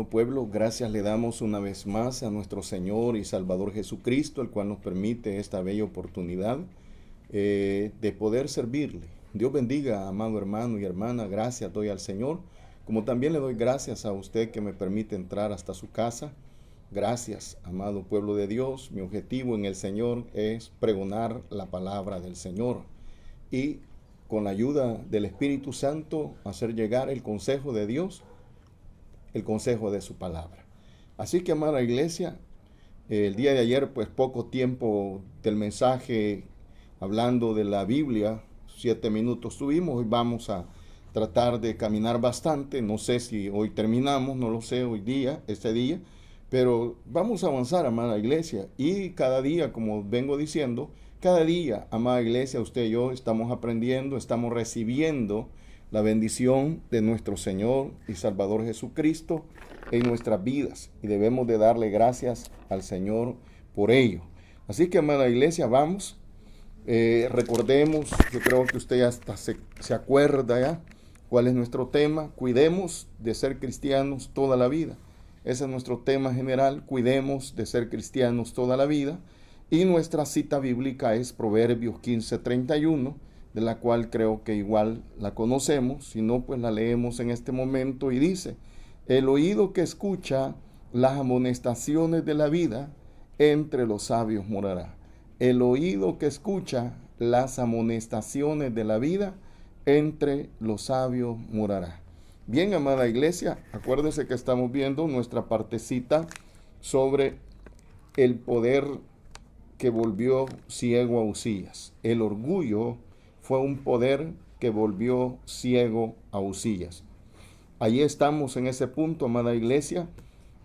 amado pueblo, gracias le damos una vez más a nuestro Señor y Salvador Jesucristo, el cual nos permite esta bella oportunidad de poder servirle. Dios bendiga, amado hermano y hermana, gracias doy al Señor, como también le doy gracias a usted que me permite entrar hasta su casa. Gracias, amado pueblo de Dios. Mi objetivo en el Señor es pregonar la palabra del Señor y con la ayuda del Espíritu Santo hacer llegar el consejo de Dios, el consejo de su palabra. Así que, amada iglesia, el día de ayer, pues poco tiempo del mensaje hablando de la Biblia, 7 minutos tuvimos. Hoy vamos a tratar de caminar bastante. No sé si hoy terminamos, no lo sé este día, pero vamos a avanzar, amada iglesia. Y cada día, como vengo diciendo, cada día, amada iglesia, usted y yo estamos aprendiendo, estamos recibiendo la bendición de nuestro Señor y Salvador Jesucristo en nuestras vidas. Y debemos de darle gracias al Señor por ello. Así que, amada iglesia, vamos. Recordemos, yo creo que usted ya hasta se acuerda ya cuál es nuestro tema. Cuidemos de ser cristianos toda la vida. Ese es nuestro tema general. Cuidemos de ser cristianos toda la vida. Y nuestra cita bíblica es Proverbios 15:31, de la cual creo que igual la conocemos. Si no, pues la leemos en este momento y dice: el oído que escucha las amonestaciones de la vida, entre los sabios morará. El oído que escucha las amonestaciones de la vida, entre los sabios morará. Bien, amada iglesia, acuérdese que estamos viendo nuestra partecita sobre el poder que volvió ciego a Uzías. El orgullo fue un poder que volvió ciego a Uzías. Allí estamos en ese punto, amada iglesia.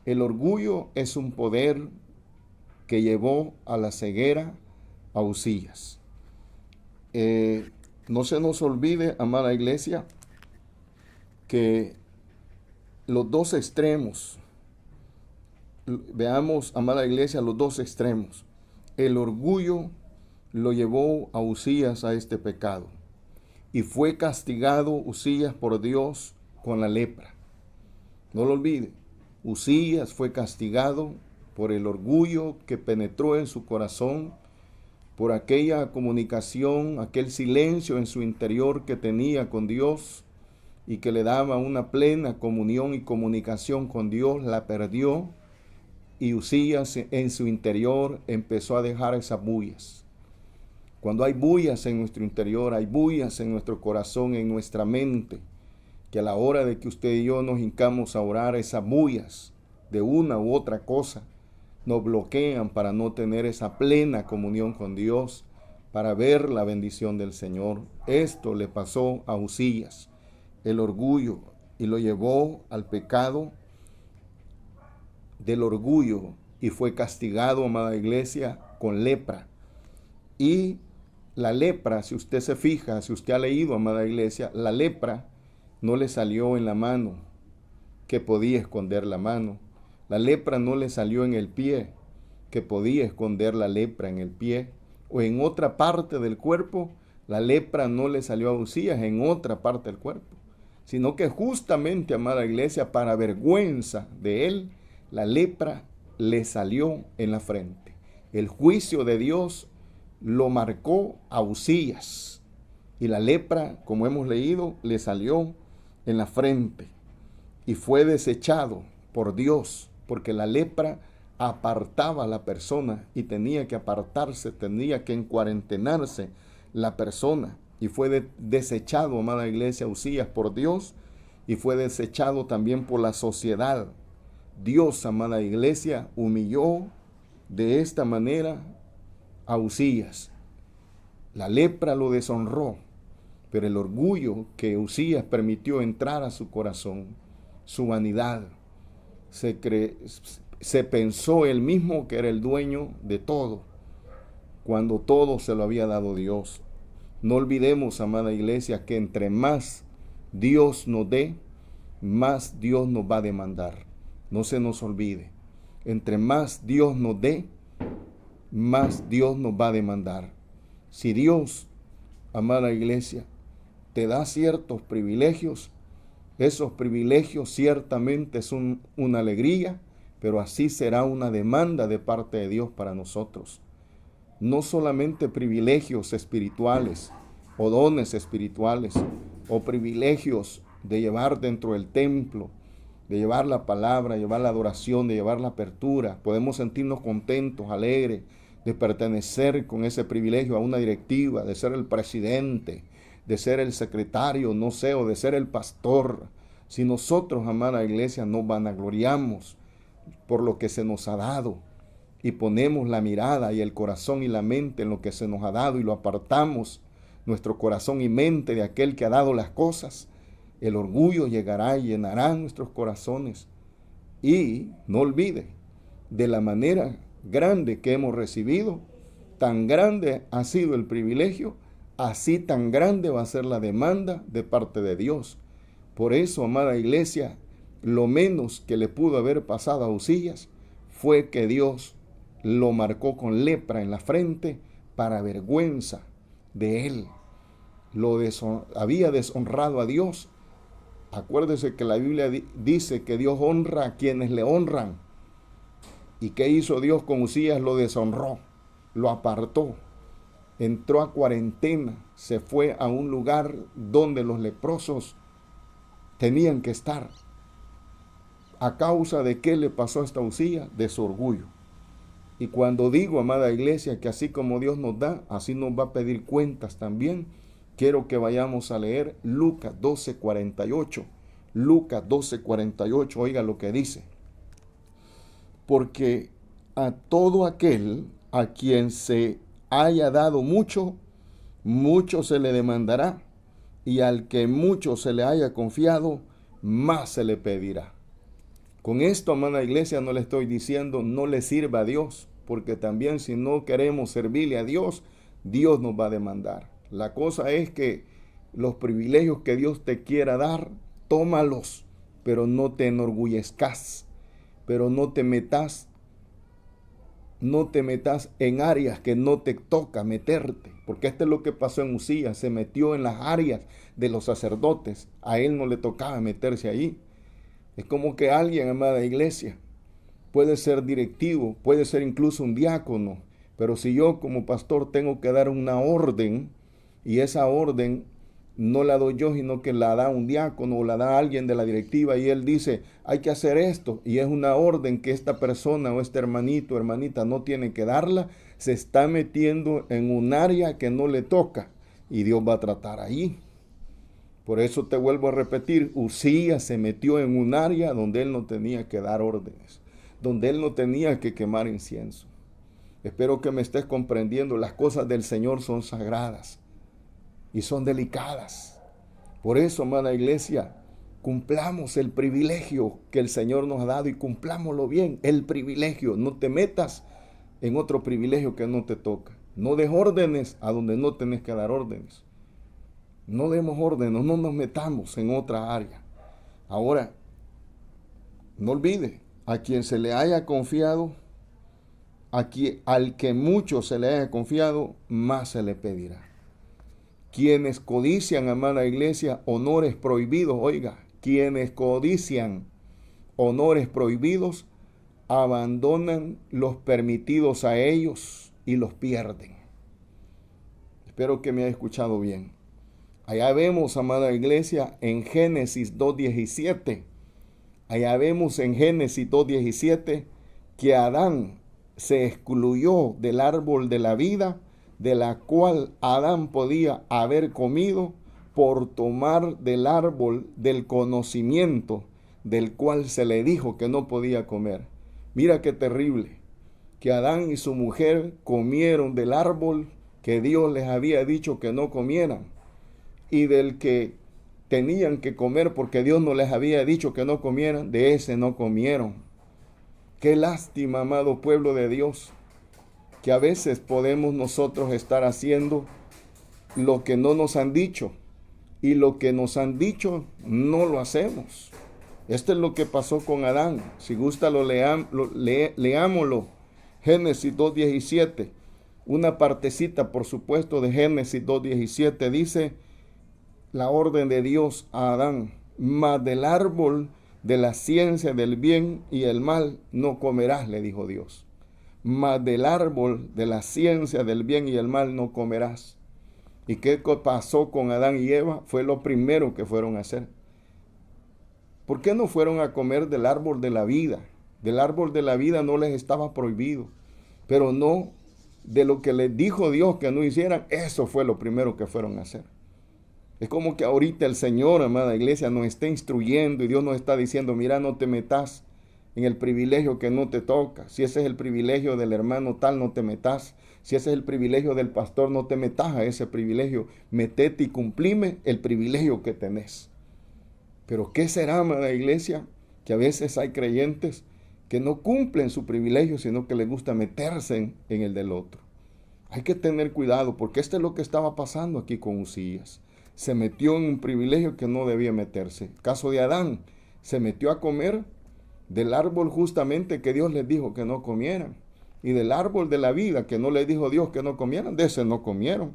El orgullo es un poder que llevó a la ceguera a Uzías. No se nos olvide, amada iglesia, que los dos extremos, veamos, amada iglesia, los dos extremos. El orgullo lo llevó a Uzías a este pecado y fue castigado Uzías por Dios con la lepra. No lo olvide, Uzías fue castigado por el orgullo que penetró en su corazón, por aquella comunicación, aquel silencio en su interior que tenía con Dios y que le daba una plena comunión y comunicación con Dios, la perdió. Y Uzías en su interior empezó a dejar esas bullas. Cuando hay bullas en nuestro interior, hay bullas en nuestro corazón, en nuestra mente, que a la hora de que usted y yo nos hincamos a orar, esas bullas de una u otra cosa nos bloquean para no tener esa plena comunión con Dios, para ver la bendición del Señor. Esto le pasó a Uzías, el orgullo, y lo llevó al pecado del orgullo y fue castigado, amada iglesia, con lepra. Y la lepra, si usted se fija, si usted ha leído, amada iglesia, la lepra no le salió en la mano, que podía esconder la mano. La lepra no le salió en el pie, que podía esconder la lepra en el pie. O en otra parte del cuerpo, la lepra no le salió a Uzías en otra parte del cuerpo. Sino que justamente, amada iglesia, para vergüenza de él, la lepra le salió en la frente. El juicio de Dios lo marcó a Uzías. Y la lepra, como hemos leído, le salió en la frente. Y fue desechado por Dios, porque la lepra apartaba a la persona y tenía que apartarse, tenía que encuarentenarse la persona. Y fue desechado, amada iglesia, Uzías por Dios, y fue desechado también por la sociedad. Dios, amada iglesia, humilló de esta manera a Uzías. La lepra lo deshonró, pero el orgullo que Uzías permitió entrar a su corazón, su vanidad, se pensó él mismo que era el dueño de todo, cuando todo se lo había dado Dios. No olvidemos, amada iglesia, que entre más Dios nos dé, más Dios nos va a demandar. No se nos olvide. Entre más Dios nos dé, más Dios nos va a demandar. Si Dios, amada iglesia, te da ciertos privilegios, Esos privilegios ciertamente son una alegría, pero así será una demanda de parte de Dios para nosotros. No solamente privilegios espirituales o dones espirituales o privilegios de llevar dentro del templo, de llevar la palabra, llevar la adoración, de llevar la apertura. Podemos sentirnos contentos, alegres, de pertenecer con ese privilegio a una directiva, de ser el presidente, de ser el secretario, no sé, o de ser el pastor. Si nosotros, amada iglesia, nos vanagloriamos por lo que se nos ha dado y ponemos la mirada y el corazón y la mente en lo que se nos ha dado y lo apartamos, nuestro corazón y mente, de aquel que ha dado las cosas, el orgullo llegará y llenará nuestros corazones. Y no olvide, de la manera grande que hemos recibido, tan grande ha sido el privilegio, así tan grande va a ser la demanda de parte de Dios. Por eso, amada iglesia, lo menos que le pudo haber pasado a Uzías fue que Dios lo marcó con lepra en la frente para vergüenza de él. Había deshonrado a Dios. Acuérdese que la Biblia dice que Dios honra a quienes le honran. ¿Y qué hizo Dios con Uzías? Lo deshonró, lo apartó, entró a cuarentena, se fue a un lugar donde los leprosos tenían que estar. ¿A causa de qué le pasó a esta Uzías? De su orgullo. Y cuando digo, amada iglesia, que así como Dios nos da, así nos va a pedir cuentas también, quiero que vayamos a leer Lucas 12:48. Lucas 12:48, oiga lo que dice. Porque a todo aquel a quien se haya dado mucho, mucho se le demandará, y al que mucho se le haya confiado, más se le pedirá. Con esto, amada iglesia, no le estoy diciendo no le sirva a Dios, porque también si no queremos servirle a Dios, Dios nos va a demandar. La cosa es que los privilegios que Dios te quiera dar, tómalos, pero no te enorgullezcas, pero no te metas en áreas que no te toca meterte, porque esto es lo que pasó en Uzías, se metió en las áreas de los sacerdotes, a él no le tocaba meterse ahí. Es como que alguien, amada iglesia, puede ser directivo, puede ser incluso un diácono, pero si yo como pastor tengo que dar una orden, y esa orden no la doy yo, sino que la da un diácono o la da alguien de la directiva, y él dice, hay que hacer esto, y es una orden que esta persona o este hermanito o hermanita no tiene que darla, se está metiendo en un área que no le toca, y Dios va a tratar ahí. Por eso te vuelvo a repetir, Uzías se metió en un área donde él no tenía que dar órdenes, donde él no tenía que quemar incienso. Espero que me estés comprendiendo, las cosas del Señor son sagradas y son delicadas. Por eso, amada iglesia, cumplamos el privilegio que el Señor nos ha dado y cumplámoslo bien, el privilegio. No te metas en otro privilegio que no te toca. No des órdenes a donde no tenés que dar órdenes. No demos órdenes, no nos metamos en otra área. Ahora, no olvide, a quien se le haya confiado, al que mucho se le haya confiado, más se le pedirá. Quienes codician, amada iglesia, honores prohibidos, oiga, quienes codician honores prohibidos, abandonan los permitidos a ellos y los pierden. Espero que me haya escuchado bien. Allá vemos, amada iglesia, en Génesis 2:17. Allá vemos en Génesis 2:17 que Adán se excluyó del árbol de la vida, de la cual Adán podía haber comido, por tomar del árbol del conocimiento, del cual se le dijo que no podía comer. Mira qué terrible, que Adán y su mujer comieron del árbol que Dios les había dicho que no comieran, y del que tenían que comer porque Dios no les había dicho que no comieran, de ese no comieron. Qué lástima, amado pueblo de Dios, que a veces podemos nosotros estar haciendo lo que no nos han dicho, y lo que nos han dicho no lo hacemos. Esto es lo que pasó con Adán. Si gusta leámoslo. Génesis 2:17. Una partecita, por supuesto, de Génesis 2:17 dice la orden de Dios a Adán. mas del árbol de la ciencia del bien y el mal no comerás, le dijo Dios. Mas del árbol de la ciencia del bien y el mal no comerás. ¿Y qué pasó con Adán y Eva? Fue lo primero que fueron a hacer. ¿Por qué no fueron a comer del árbol de la vida? Del árbol de la vida no les estaba prohibido, pero no de lo que les dijo Dios que no hicieran. Eso fue lo primero que fueron a hacer. Es como que ahorita el Señor, amada iglesia, nos está instruyendo y Dios nos está diciendo, mira, no te metas en el privilegio que no te toca. Si ese es el privilegio del hermano tal, no te metas. Si ese es el privilegio del pastor, no te metas a ese privilegio. Metete y cumplime el privilegio que tenés. Pero ¿qué será, amada iglesia? Que a veces hay creyentes que no cumplen su privilegio, sino que les gusta meterse en el del otro. Hay que tener cuidado, porque esto es lo que estaba pasando aquí con Usías. Se metió en un privilegio que no debía meterse. Caso de Adán, se metió a comer del árbol justamente que Dios les dijo que no comieran. Y del árbol de la vida que no les dijo Dios que no comieran, de ese no comieron.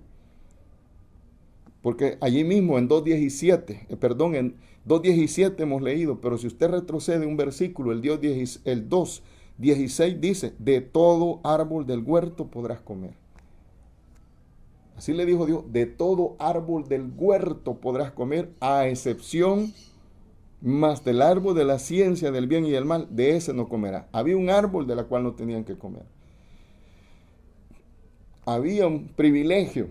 Porque allí mismo en 2.17 hemos leído, pero si usted retrocede un versículo, el 2.16 dice, de todo árbol del huerto podrás comer. Así le dijo Dios, de todo árbol del huerto podrás comer, a excepción más del árbol de la ciencia del bien y del mal, de ese no comerás. Había un árbol de la cual no tenían que comer. Había un privilegio,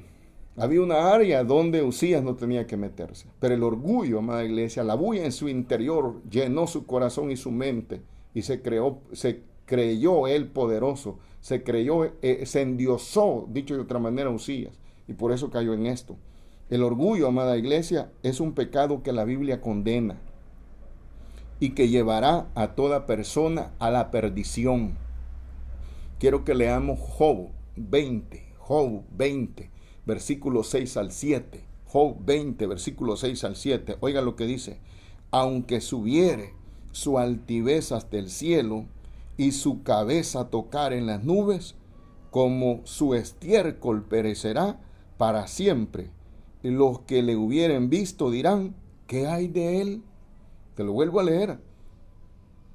había una área donde Usías no tenía que meterse. Pero el orgullo, amada iglesia, la bulla en su interior llenó su corazón y su mente y se creyó él poderoso, se endiosó, dicho de otra manera, Usías. Y por eso cayó en esto. El orgullo, amada iglesia, es un pecado que la Biblia condena y que llevará a toda persona a la perdición. Quiero que leamos Job 20, versículo 6 al 7. Job 20, versículo 6 al 7. Oiga lo que dice. Aunque subiere su altivez hasta el cielo y su cabeza tocar en las nubes, como su estiércol perecerá para siempre. Y los que le hubieren visto dirán, ¿qué hay de él? Te lo vuelvo a leer.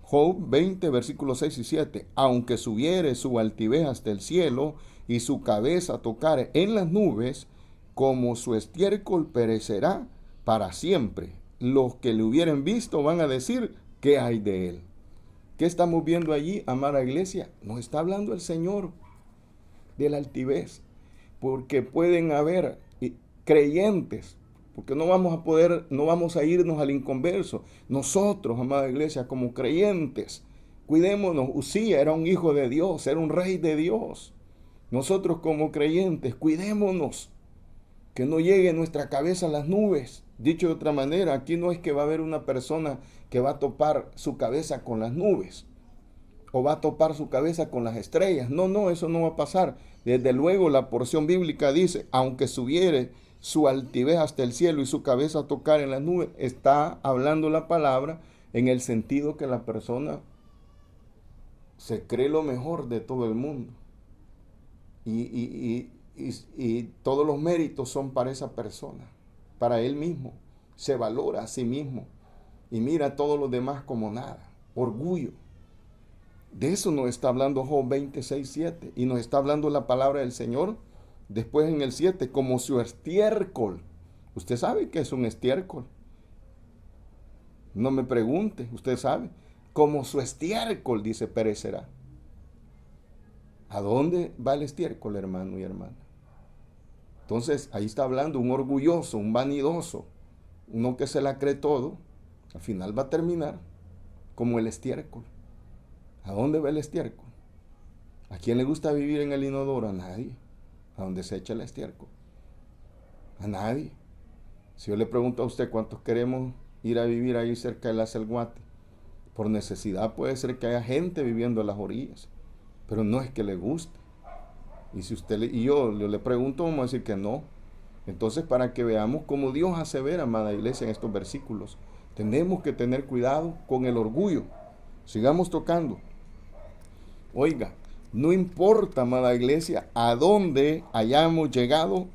Job 20, versículos 6 y 7. Aunque subiere su altivez hasta el cielo y su cabeza tocare en las nubes, como su estiércol perecerá para siempre. Los que le hubieren visto van a decir, ¿qué hay de él? ¿Qué estamos viendo allí, amada iglesia? Nos está hablando el Señor de la altivez. Porque pueden haber creyentes, porque no vamos a irnos al inconverso. Nosotros, amada iglesia, como creyentes, cuidémonos. Usías era un hijo de Dios, era un rey de Dios. Nosotros como creyentes, cuidémonos, que no llegue nuestra cabeza a las nubes. Dicho de otra manera, aquí no es que va a haber una persona que va a topar su cabeza con las nubes, o va a topar su cabeza con las estrellas. No, eso no va a pasar. Desde luego la porción bíblica dice, aunque subiere su altivez hasta el cielo y su cabeza tocar en las nubes, está hablando la palabra en el sentido que la persona se cree lo mejor de todo el mundo. Y todos los méritos son para esa persona, para él mismo. Se valora a sí mismo y mira a todos los demás como nada. Orgullo. De eso nos está hablando Job 26, 7. Y nos está hablando la palabra del Señor después en el 7, como su estiércol. Usted sabe qué es un estiércol. No me pregunte, usted sabe. Como su estiércol, dice, perecerá. ¿A dónde va el estiércol, hermano y hermana? Entonces, ahí está hablando un orgulloso, un vanidoso, uno que se la cree todo. Al final va a terminar como el estiércol. ¿A dónde va el estiércol? ¿A quién le gusta vivir en el inodoro? A nadie. ¿A dónde se echa el estiércol? A nadie. Si yo le pregunto a usted cuántos queremos ir a vivir ahí cerca de la Celguate, por necesidad puede ser que haya gente viviendo en las orillas, pero no es que le guste. Y si usted y yo le pregunto, vamos a decir que no. Entonces, para que veamos cómo Dios hace ver, amada iglesia, en estos versículos, tenemos que tener cuidado con el orgullo. Sigamos tocando. Oiga, no importa, amada iglesia, a dónde hayamos llegado.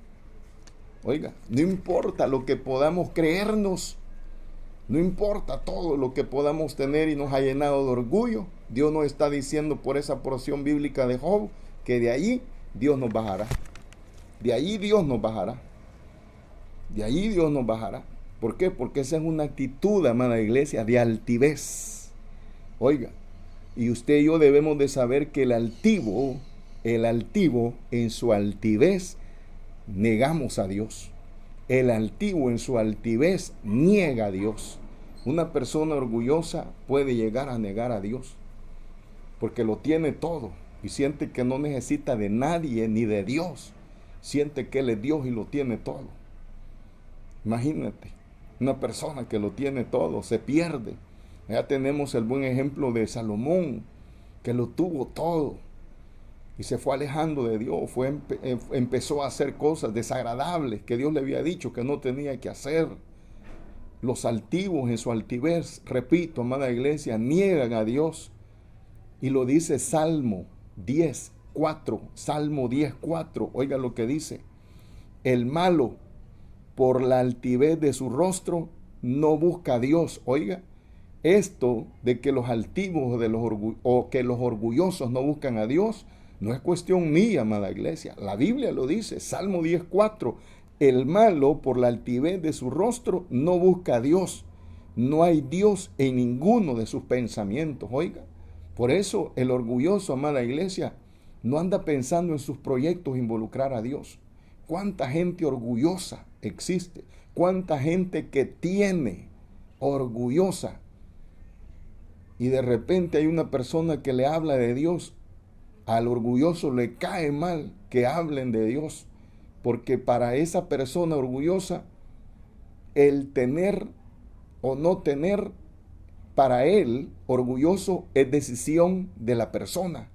Oiga, no importa lo que podamos creernos. No importa todo lo que podamos tener y nos ha llenado de orgullo. Dios nos está diciendo por esa porción bíblica de Job que de allí Dios nos bajará. De allí Dios nos bajará. De allí Dios nos bajará. ¿Por qué? Porque esa es una actitud, amada iglesia, de altivez. Oiga, y usted y yo debemos de saber que el altivo en su altivez negamos a Dios. El altivo en su altivez niega a Dios. Una persona orgullosa puede llegar a negar a Dios porque lo tiene todo y siente que no necesita de nadie ni de Dios. Siente que Él es Dios y lo tiene todo. Imagínate, una persona que lo tiene todo se pierde. Ya tenemos el buen ejemplo de Salomón, que lo tuvo todo y se fue alejando de Dios, empezó a hacer cosas desagradables que Dios le había dicho que no tenía que hacer. Los altivos en su altivez, repito, amada iglesia, niegan a Dios. Y lo dice Salmo 10:4, Salmo 10:4, oiga lo que dice: el malo, por la altivez de su rostro, no busca a Dios. Oiga, esto de que los altivos o que los orgullosos no buscan a Dios, no es cuestión mía, amada iglesia. La Biblia lo dice, Salmo 10:4. El malo, por la altivez de su rostro, no busca a Dios. No hay Dios en ninguno de sus pensamientos. Oiga, por eso el orgulloso, amada iglesia, no anda pensando en sus proyectos involucrar a Dios. ¿Cuánta gente orgullosa existe? ¿Cuánta gente que tiene orgullosa? Y de repente hay una persona que le habla de Dios. Al orgulloso le cae mal que hablen de Dios, porque para esa persona orgullosa, el tener o no tener, para él, orgulloso, es decisión de la persona,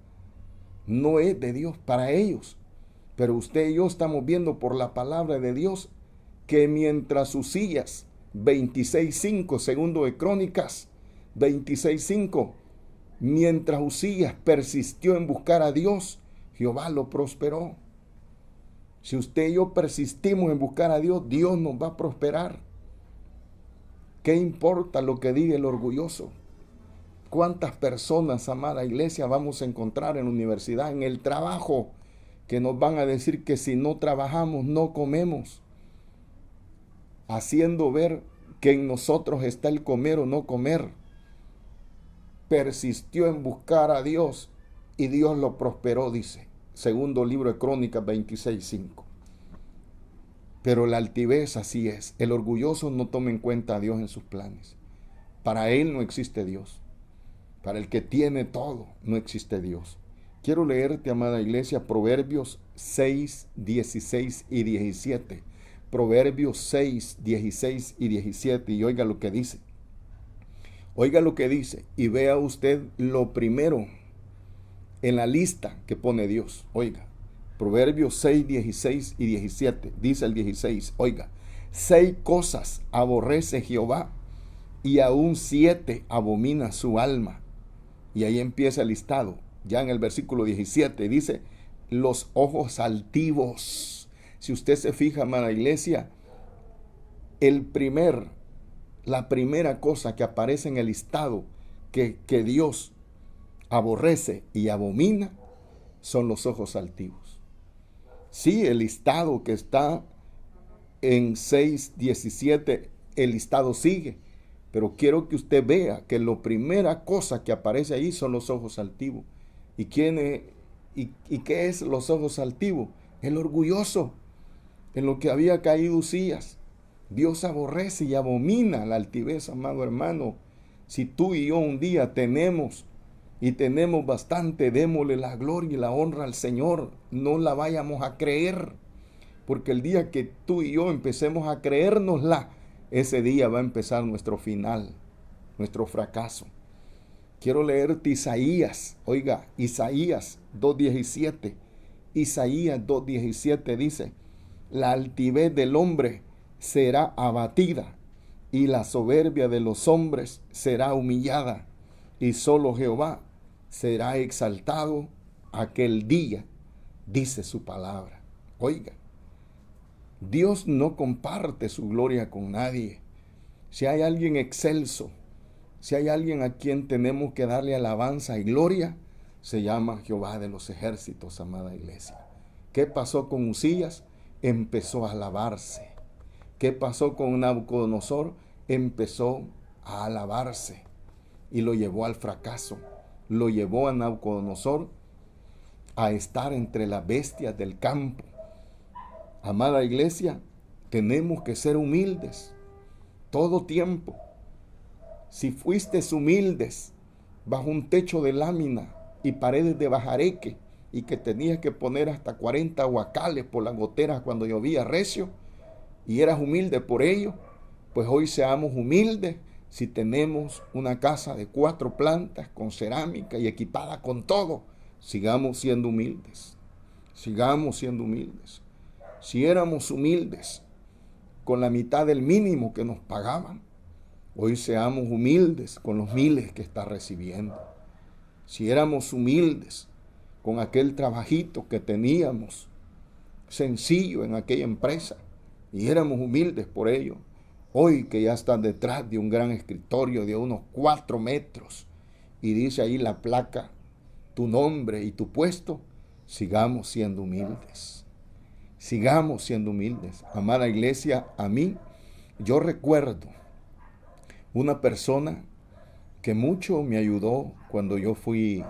no es de Dios para ellos. Pero usted y yo estamos viendo por la palabra de Dios que mientras Usías, 26:5, segundo de Crónicas, 26:5, mientras Usías persistió en buscar a Dios, Jehová lo prosperó. Si usted y yo persistimos en buscar a Dios, Dios nos va a prosperar. ¿Qué importa lo que diga el orgulloso? ¿Cuántas personas, amada iglesia, vamos a encontrar en la universidad, en el trabajo, que nos van a decir que si no trabajamos, no comemos? Haciendo ver que en nosotros está el comer o no comer. Persistió en buscar a Dios y Dios lo prosperó, dice. Segundo libro de Crónicas 26:5. Pero la altivez así es. El orgulloso no toma en cuenta a Dios en sus planes. Para él no existe Dios. Para el que tiene todo, no existe Dios. Quiero leerte, amada iglesia, Proverbios 6, 16 y 17. Proverbios 6, 16 y 17. Y oiga lo que dice. Oiga lo que dice y vea usted lo primero en la lista que pone Dios. Oiga, Proverbios 6, 16 y 17. Dice el 16, oiga: 6 cosas aborrece Jehová y aún 7 abomina su alma. Y ahí empieza el listado. Ya en el versículo 17 dice: los ojos altivos. Si usted se fija, amada iglesia, la primera cosa que aparece en el listado que Dios aborrece y abomina son los ojos altivos. Sí, el listado que está en 6:17, el listado sigue, pero quiero que usted vea que la primera cosa que aparece ahí son los ojos altivos. ¿Y qué es los ojos altivos? El orgulloso, en lo que había caído Usías. Dios aborrece y abomina la altivez, amado hermano. Si tú y yo un día tenemos bastante, démosle la gloria y la honra al Señor. No la vayamos a creer, porque el día que tú y yo empecemos a creérnosla, ese día va a empezar nuestro final, nuestro fracaso. Quiero leerte Isaías. Oiga, Isaías 2:17. Isaías 2:17 dice: la altivez del hombre será abatida y la soberbia de los hombres será humillada, y solo Jehová será exaltado aquel día, dice su palabra. Oiga, Dios no comparte su gloria con nadie. Si hay alguien excelso, si hay alguien a quien tenemos que darle alabanza y gloria, se llama Jehová de los ejércitos, amada iglesia. ¿Qué pasó con Usías? Empezó a alabarse. ¿Qué pasó con Nabucodonosor? Empezó a alabarse y lo llevó al fracaso. Lo llevó a Nabucodonosor a estar entre las bestias del campo. Amada iglesia, tenemos que ser humildes todo tiempo. Si fuiste humildes bajo un techo de lámina y paredes de bajareque y que tenías que poner hasta 40 guacales por las goteras cuando llovía recio y eras humilde por ello, pues hoy seamos humildes si tenemos una casa de 4 plantas con cerámica y equipada con todo. Sigamos siendo humildes. Sigamos siendo humildes. Si éramos humildes con la mitad del mínimo que nos pagaban, hoy seamos humildes con los miles que está recibiendo. Si éramos humildes con aquel trabajito que teníamos sencillo en aquella empresa y éramos humildes por ello, hoy que ya están detrás de un gran escritorio de unos 4 metros y dice ahí la placa, tu nombre y tu puesto, sigamos siendo humildes. Sigamos siendo humildes. Amada iglesia, a mí, yo recuerdo una persona que mucho me ayudó cuando yo fui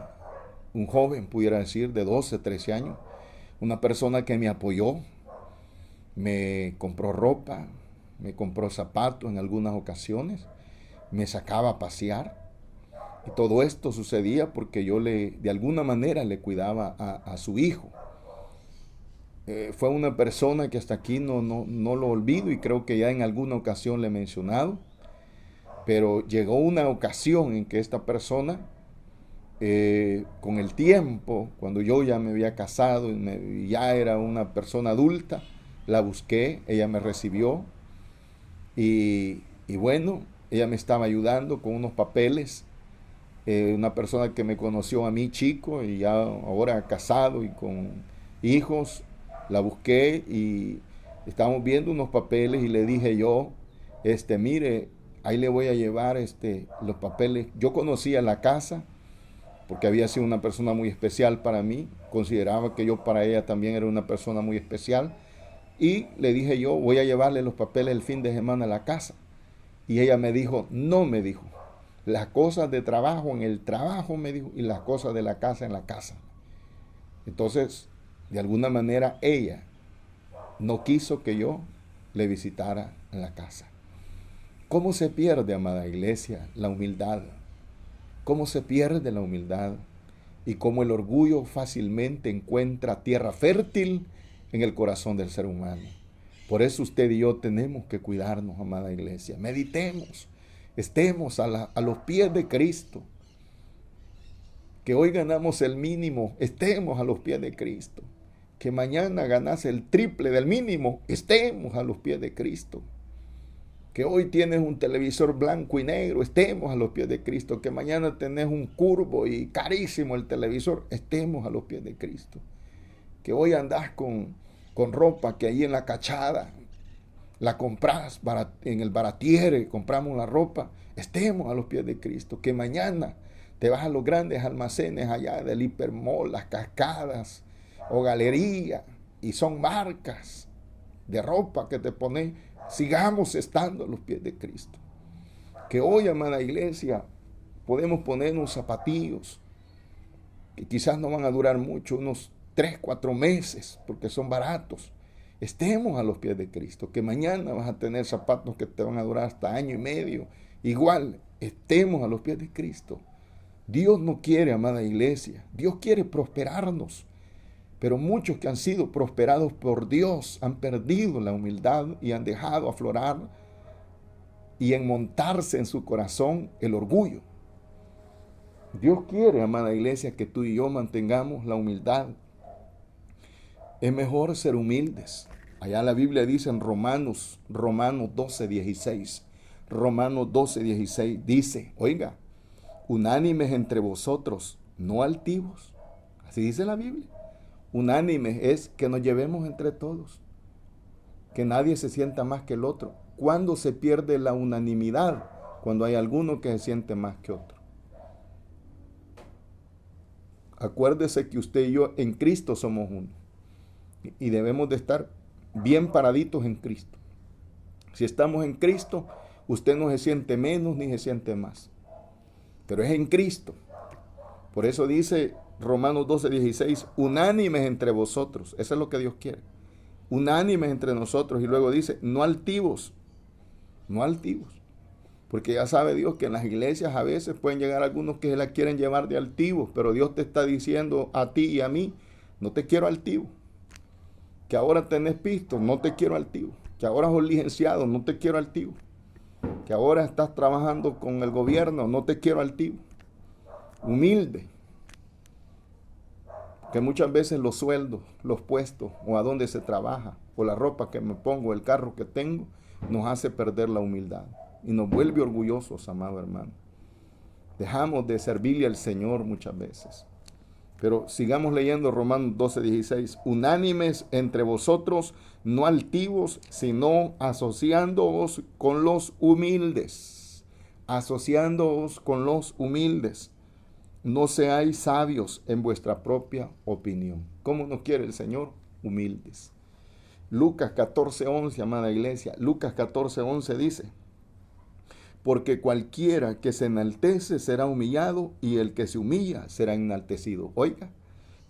un joven, pudiera decir, de 12, 13 años. Una persona que me apoyó, me compró ropa, me compró zapatos en algunas ocasiones, me sacaba a pasear. Y todo esto sucedía porque yo de alguna manera le cuidaba a su hijo. Fue una persona que hasta aquí no lo olvido y creo que ya en alguna ocasión le he mencionado. Pero llegó una ocasión en que esta persona, con el tiempo, cuando yo ya me había casado y ya era una persona adulta, la busqué, ella me recibió y bueno, ella me estaba ayudando con unos papeles. Una persona que me conoció a mí chico y ya ahora casado y con hijos, la busqué y estábamos viendo unos papeles y le dije yo, mire, ahí le voy a llevar los papeles. Yo conocía la casa porque había sido una persona muy especial para mí. Consideraba que yo para ella también era una persona muy especial. Y le dije yo, voy a llevarle los papeles el fin de semana a la casa. Y ella me dijo, no, me dijo, las cosas de trabajo en el trabajo, me dijo, y las cosas de la casa en la casa. Entonces, de alguna manera, ella no quiso que yo le visitara en la casa. ¿Cómo se pierde, amada iglesia, la humildad? ¿Cómo se pierde la humildad? Y cómo el orgullo fácilmente encuentra tierra fértil en el corazón del ser humano. Por eso usted y yo tenemos que cuidarnos, amada iglesia. Meditemos, estemos a los pies de Cristo. Que hoy ganamos el mínimo, estemos a los pies de Cristo. Que mañana ganase el triple del mínimo, estemos a los pies de Cristo. Que hoy tienes un televisor blanco y negro, estemos a los pies de Cristo. Que mañana tenés un curvo y carísimo el televisor, estemos a los pies de Cristo. Que hoy andás con ropa que ahí en la cachada la compras en el baratiere, compramos la ropa, estemos a los pies de Cristo. Que mañana te vas a los grandes almacenes allá del Hipermall, las Cascadas o Galería, y son marcas de ropa que te pones. Sigamos estando a los pies de Cristo. Que hoy, amada iglesia, podemos poner unos zapatillos que quizás no van a durar mucho, unos 3, 4 meses, porque son baratos. Estemos a los pies de Cristo. Que mañana vas a tener zapatos que te van a durar hasta año y medio. Igual, estemos a los pies de Cristo. Dios no quiere, amada iglesia, Dios quiere prosperarnos. Pero muchos que han sido prosperados por Dios han perdido la humildad y han dejado aflorar y enmontarse en su corazón el orgullo. Dios quiere, amada iglesia, que tú y yo mantengamos la humildad. Es mejor ser humildes. Allá la Biblia dice en Romanos 12:16. Romanos 12:16 dice, oiga, unánimes entre vosotros, no altivos. Así dice la Biblia. Unánime es que nos llevemos entre todos, que nadie se sienta más que el otro. ¿Cuándo se pierde la unanimidad? Cuando hay alguno que se siente más que otro. Acuérdese que usted y yo en Cristo somos uno. Y debemos de estar bien paraditos en Cristo. Si estamos en Cristo, usted no se siente menos ni se siente más. Pero es en Cristo. Por eso dice Romanos 12:16, unánimes entre vosotros. Eso es lo que Dios quiere. Unánimes entre nosotros. Y luego dice, no altivos. No altivos. Porque ya sabe Dios que en las iglesias a veces pueden llegar algunos que se la quieren llevar de altivos. Pero Dios te está diciendo a ti y a mí, no te quiero altivo. Que ahora tenés pisto, no te quiero altivo. Que ahora sos licenciado, no te quiero altivo. Que ahora estás trabajando con el gobierno, no te quiero altivo. Humilde. Que muchas veces los sueldos, los puestos, o a dónde se trabaja, o la ropa que me pongo, el carro que tengo, nos hace perder la humildad. Y nos vuelve orgullosos, amado hermano. Dejamos de servirle al Señor muchas veces. Pero sigamos leyendo Romanos 12:16. Unánimes entre vosotros, no altivos, sino asociándoos con los humildes. Asociándoos con los humildes. No seáis sabios en vuestra propia opinión. ¿Cómo nos quiere el Señor? Humildes. Lucas 14:11, amada iglesia. Lucas 14:11 dice, porque cualquiera que se enaltece será humillado y el que se humilla será enaltecido. Oiga,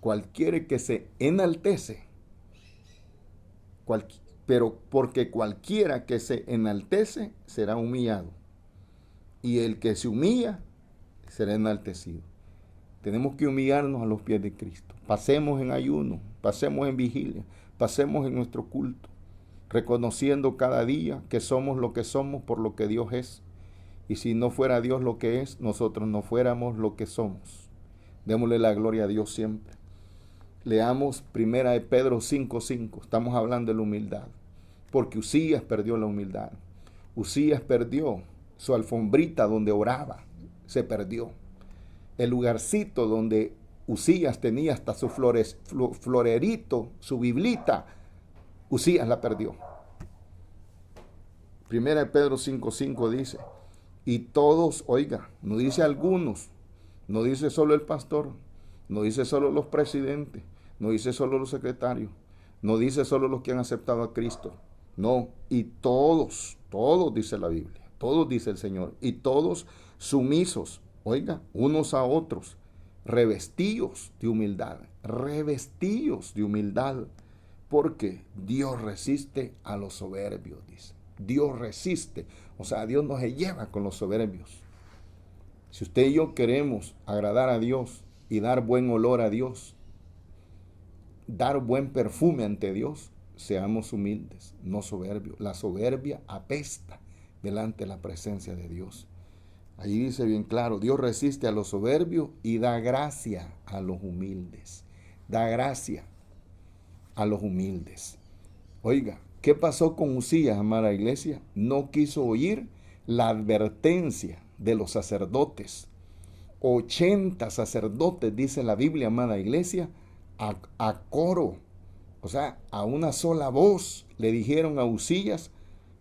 cualquiera que se enaltece, pero porque cualquiera que se enaltece será humillado y el que se humilla será enaltecido. Tenemos que humillarnos a los pies de Cristo. Pasemos en ayuno, pasemos en vigilia, pasemos en nuestro culto, reconociendo cada día que somos lo que somos por lo que Dios es. Y si no fuera Dios lo que es, nosotros no fuéramos lo que somos. Démosle la gloria a Dios siempre. Leamos 1 de Pedro 5:5. Estamos hablando de la humildad. Porque Usías perdió la humildad. Usías perdió su alfombrita donde oraba. Se perdió. El lugarcito donde Usías tenía hasta su florerito, su biblita, Usías la perdió. 1 de Pedro 5:5 dice, y todos, oiga, no dice algunos, no dice solo el pastor, no dice solo los presidentes, no dice solo los secretarios, no dice solo los que han aceptado a Cristo. No, y todos dice la Biblia, todos dice el Señor, y todos sumisos, oiga, unos a otros, revestidos de humildad, porque Dios resiste a los soberbios, dice. Dios resiste, o sea, Dios no se lleva con los soberbios. Si usted y yo queremos agradar a Dios y dar buen olor a Dios, dar buen perfume ante Dios, seamos humildes, no soberbios. La soberbia apesta delante de la presencia de Dios. Allí dice bien claro, Dios resiste a los soberbios y da gracia a los humildes. Da gracia a los humildes. Oiga, ¿qué pasó con Usías, amada iglesia? No quiso oír la advertencia de los sacerdotes. 80 sacerdotes, dice la Biblia, amada iglesia, a coro, o sea, a una sola voz, le dijeron a Usías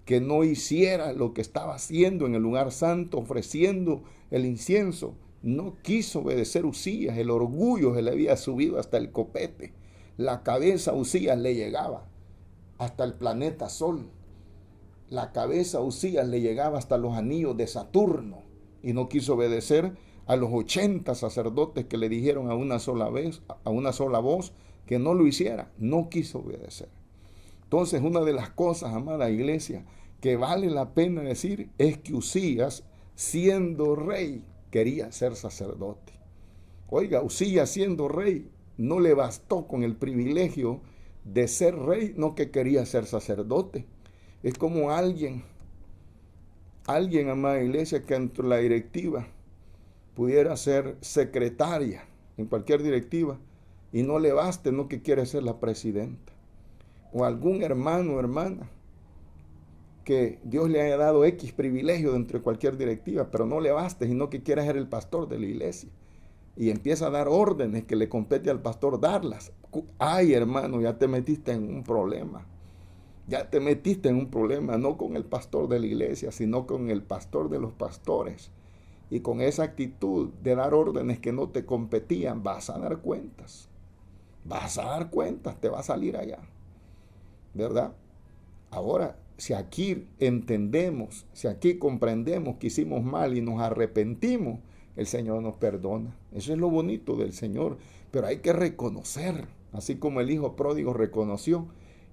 que no hiciera lo que estaba haciendo en el lugar santo, ofreciendo el incienso. No quiso obedecer Usías, el orgullo se le había subido hasta el copete. La cabeza a Usías le llegaba hasta el planeta Sol. La cabeza a Usías le llegaba hasta los anillos de Saturno y no quiso obedecer a los 80 sacerdotes que le dijeron a una sola voz que no lo hiciera. No quiso obedecer. Entonces, una de las cosas, amada iglesia, que vale la pena decir es que Usías, siendo rey, quería ser sacerdote. Oiga, Usías siendo rey, no le bastó con el privilegio de ser rey, no que quería ser sacerdote. Es como alguien, amada iglesia, que entre la directiva pudiera ser secretaria en cualquier directiva y no le baste, no que quiere ser la presidenta. O algún hermano o hermana que Dios le haya dado X privilegio dentro de cualquier directiva, pero no le baste, sino que quiere ser el pastor de la iglesia. Y empieza a dar órdenes que le compete al pastor darlas. Ay, hermano, ya te metiste en un problema. Ya te metiste en un problema, no con el pastor de la iglesia, sino con el pastor de los pastores. Y con esa actitud de dar órdenes que no te competían, vas a dar cuentas. Vas a dar cuentas, te va a salir allá. ¿Verdad? Ahora, si aquí entendemos, si aquí comprendemos que hicimos mal y nos arrepentimos, el Señor nos perdona. Eso es lo bonito del Señor. Pero hay que reconocer, así como el hijo pródigo reconoció,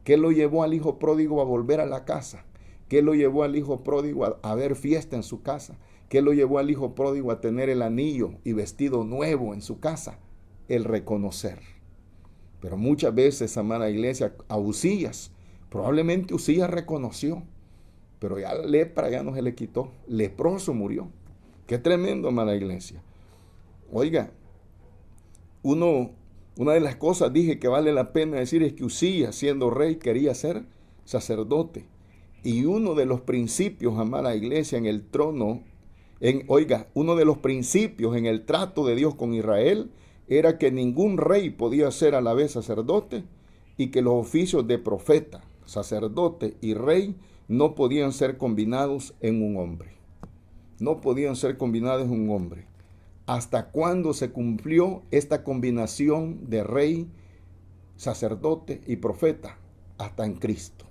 ¿qué lo llevó al hijo pródigo a volver a la casa? ¿Qué lo llevó al hijo pródigo a ver fiesta en su casa? ¿Qué lo llevó al hijo pródigo a tener el anillo y vestido nuevo en su casa? El reconocer. Pero muchas veces, amada iglesia, a Uzías, probablemente Uzías reconoció, pero ya la lepra ya no se le quitó. Leproso murió. Qué tremendo, amada iglesia. Oiga, una de las cosas dije que vale la pena decir es que Uzías, siendo rey, quería ser sacerdote. Y uno de los principios, amada iglesia, en el trono, uno de los principios en el trato de Dios con Israel era que ningún rey podía ser a la vez sacerdote y que los oficios de profeta, sacerdote y rey no podían ser combinados en un hombre. No podían ser combinados en un hombre. ¿Hasta cuándo se cumplió esta combinación de rey, sacerdote y profeta? Hasta en Cristo.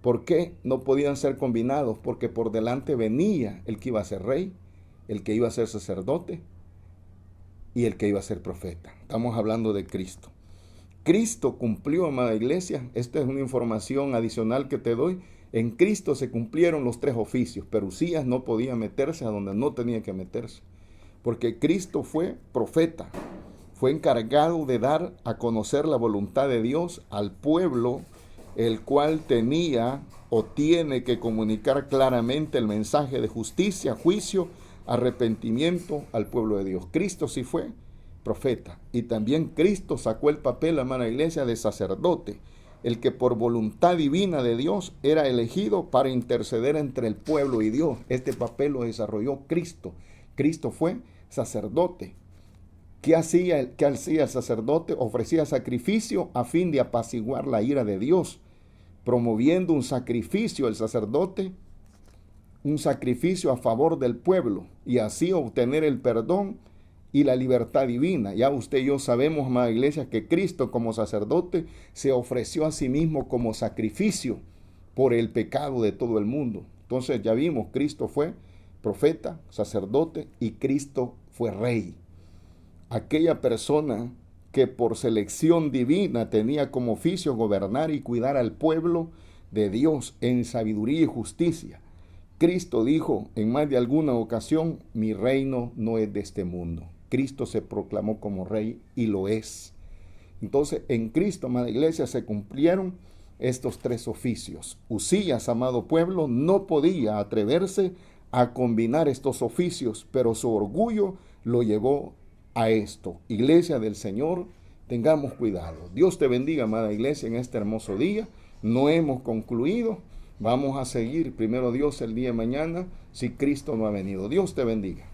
¿Por qué no podían ser combinados? Porque por delante venía el que iba a ser rey, el que iba a ser sacerdote y el que iba a ser profeta. Estamos hablando de Cristo. Cristo cumplió, amada iglesia. Esta es una información adicional que te doy. En Cristo se cumplieron los 3 oficios, pero Uzías no podía meterse a donde no tenía que meterse. Porque Cristo fue profeta, fue encargado de dar a conocer la voluntad de Dios al pueblo, el cual tenía o tiene que comunicar claramente el mensaje de justicia, juicio, arrepentimiento al pueblo de Dios. Cristo sí fue profeta y también Cristo sacó el papel, amada iglesia, de sacerdote, el que por voluntad divina de Dios era elegido para interceder entre el pueblo y Dios. Este papel lo desarrolló Cristo. Cristo fue sacerdote. ¿Qué hacía el sacerdote? Ofrecía sacrificio a fin de apaciguar la ira de Dios, promoviendo un sacrificio el sacerdote, un sacrificio a favor del pueblo y así obtener el perdón y la libertad divina. Ya usted y yo sabemos, amada iglesia, que Cristo como sacerdote se ofreció a sí mismo como sacrificio por el pecado de todo el mundo. Entonces ya vimos, Cristo fue profeta, sacerdote y Cristo fue rey. Aquella persona que por selección divina tenía como oficio gobernar y cuidar al pueblo de Dios en sabiduría y justicia. Cristo dijo en más de alguna ocasión, mi reino no es de este mundo. Cristo se proclamó como rey y lo es. Entonces en Cristo, amada iglesia, se cumplieron estos 3 oficios. Uzías, amado pueblo, no podía atreverse a combinar estos oficios, pero su orgullo lo llevó a esto. Iglesia del Señor, tengamos cuidado. Dios te bendiga, amada iglesia, en este hermoso día. No hemos concluido. Vamos a seguir, primero Dios, el día de mañana, si Cristo no ha venido. Dios te bendiga.